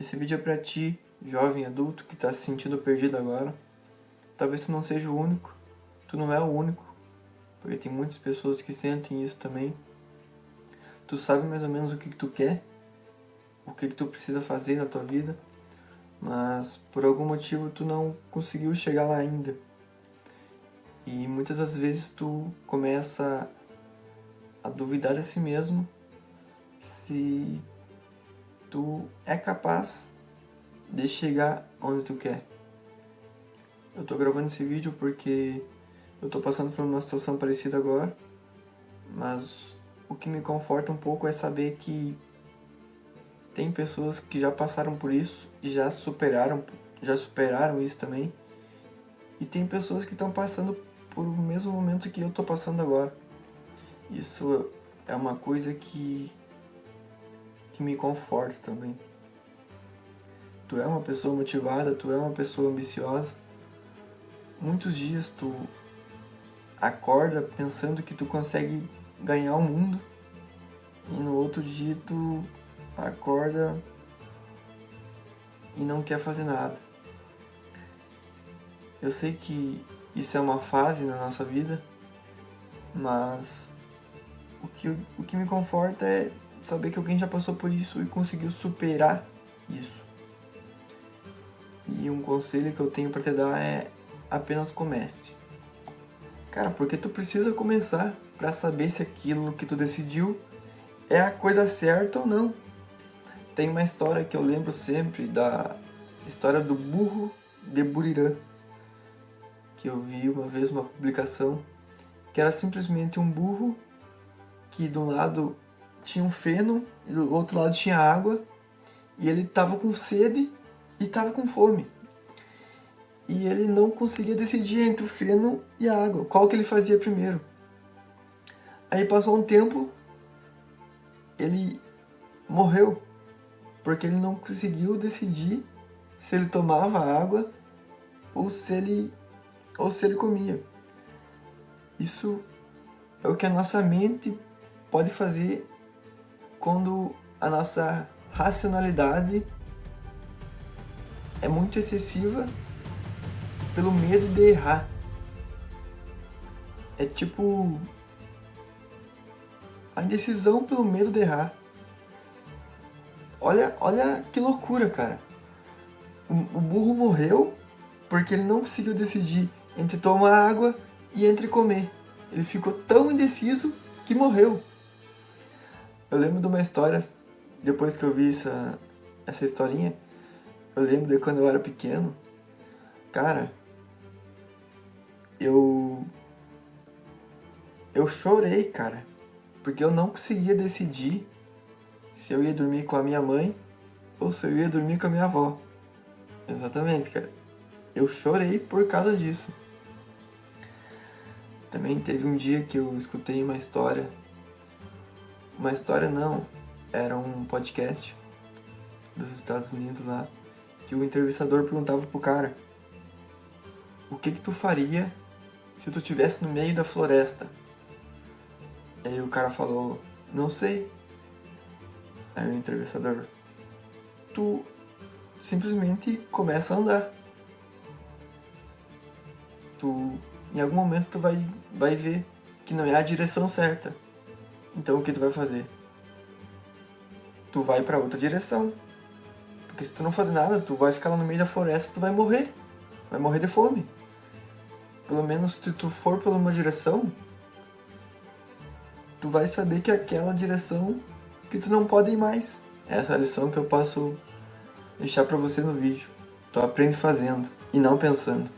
Esse vídeo é pra ti, jovem adulto, que tá se sentindo perdido agora. Talvez tu não seja o único, tu não é o único, porque tem muitas pessoas que sentem isso também. Tu sabe mais ou menos o que tu quer, o que tu precisa fazer na tua vida, mas por algum motivo tu não conseguiu chegar lá ainda. E muitas das vezes tu começa a duvidar de si mesmo se tu é capaz de chegar onde tu quer. Eu tô gravando esse vídeo porque eu tô passando por uma situação parecida agora, mas o que me conforta um pouco é saber que tem pessoas que já passaram por isso e já superaram isso também. E tem pessoas que estão passando por o mesmo momento que eu tô passando agora. Isso é uma coisa que me conforta também. Tu é uma pessoa motivada, tu é uma pessoa ambiciosa. Muitos dias tu acorda pensando que tu consegue ganhar o mundo e no outro dia tu acorda e não quer fazer nada. Eu sei que isso é uma fase na nossa vida, mas o que me conforta é saber que alguém já passou por isso e conseguiu superar isso. E um conselho que eu tenho pra te dar é apenas comece. Cara, porque tu precisa começar pra saber se aquilo que tu decidiu é a coisa certa ou não. Tem uma história que eu lembro sempre, da história do burro de Burirã, que eu vi uma vez uma publicação, que era simplesmente um burro que de um lado tinha um feno e do outro lado tinha água, e ele estava com sede e estava com fome. E ele não conseguia decidir entre o feno e a água, qual que ele fazia primeiro. Aí passou um tempo, ele morreu, porque ele não conseguiu decidir se ele tomava água ou se ele comia. Isso é o que a nossa mente pode fazer quando a nossa racionalidade é muito excessiva pelo medo de errar. É tipo a indecisão pelo medo de errar. Olha que loucura, cara. O burro morreu porque ele não conseguiu decidir entre tomar água e entre comer. Ele ficou tão indeciso que morreu. Eu lembro de uma história, depois que eu vi essa historinha, eu lembro de quando eu era pequeno. Cara, eu chorei, cara, porque eu não conseguia decidir se eu ia dormir com a minha mãe ou se eu ia dormir com a minha avó. Exatamente, cara. Eu chorei por causa disso. Também teve um dia que eu escutei uma história não, era um podcast dos Estados Unidos lá, que o entrevistador perguntava pro cara: o que tu faria se tu estivesse no meio da floresta? Aí o cara falou: não sei. Aí o entrevistador: tu simplesmente começa a andar. Em algum momento tu vai ver que não é a direção certa. Então o que tu vai fazer? Tu vai pra outra direção. Porque se tu não fazer nada, tu vai ficar lá no meio da floresta e tu vai morrer. Vai morrer de fome. Pelo menos se tu for por uma direção, tu vai saber que é aquela direção que tu não pode ir mais. Essa é a lição que eu posso deixar pra você no vídeo. Tu aprende fazendo e não pensando.